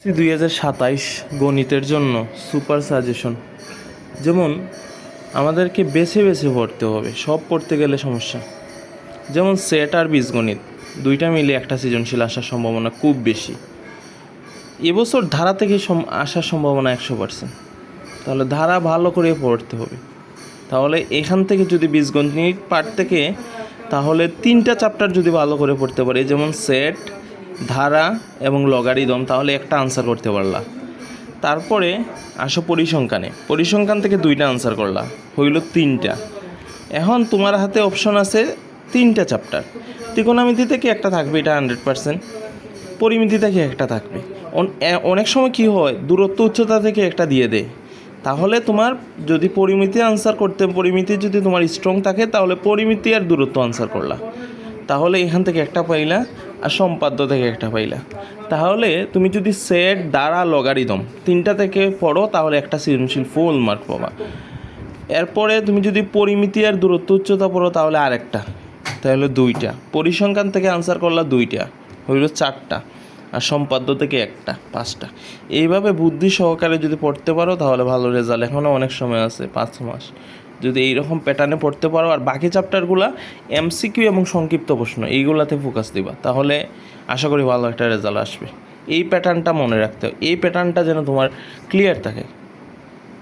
2027 গণিতের জন্য super suggestion. যেমন আমাদেরকে বেছে বেছে পড়তে হবে, সব পড়তে গেলে সমস্যা। যেমন সেট আর বীজগণিত দুইটা মিলে একটা সৃজনশীল আসার সম্ভাবনা খুব বেশি। এবছর ধারা থেকে আসার সম্ভাবনা 100%। তাহলে ধারা ভালো করে পড়তে হবে। তাহলে এখান থেকে যদি বীজগণিত পার্ট থেকে তাহলে 3টা চ্যাপ্টার যদি ভালো করে পড়তে পারি, যেমন সেট, ধারা এবং লগারিদম, তাহলে একটা আনসার করতে পারলা। তারপরে আসো পরিসংখ্যান থেকে 2টা আনসার করলা, হইল 3টা। এখন তোমার হাতে অপশন আছে 3টা চ্যাপ্টার। ত্রিকোণমিতি থেকে একটা থাকবে, এটা 100%। পরিমিতি থেকে একটা থাকবে। অনেক সময় কি হয়, দূরত্ব উচ্চতা থেকে একটা দিয়ে দেয়। তাহলে তোমার যদি পরিমিতি যদি তোমার স্ট্রং থাকে, তাহলে পরিমিতি আর দূরত্ব আনসার করলা, তাহলে এখান থেকে একটা পাইলা। আর সম্পাদ্য থেকে একটা পাইলা। তাহলে তুমি যদি সেট, দ্বারা, লগারিদম 3টা থেকে পড়ো, তাহলে একটা সৃজনশীল ফুল মার্ক পাবা। এরপরে তুমি যদি পরিমিতি আর দূরত্ব উচ্চতা পড়ো, তাহলে আরেকটা, তাহলে 2টা। পরিসংখ্যান থেকে আনসার করলা 2টা, হইল 4টা। আর সম্পাদ্য থেকে একটা, 5টা। এইভাবে বুদ্ধি সহকারে যদি পড়তে পারো, তাহলে ভালো রেজাল্ট। এখনও অনেক সময় আছে, 5 মাস। যদি এইরকম প্যাটার্নে পড়তে পারো, আর বাকি চ্যাপ্টারগুলো এমসিকিউ এবং সংক্ষিপ্ত প্রশ্ন, এইগুলাতে ফোকাস দিবা, তাহলে আশা করি ভালো একটা রেজাল্ট আসবে। এই প্যাটার্নটা মনে রাখতে হবে, এই প্যাটার্নটা যেন তোমার ক্লিয়ার থাকে।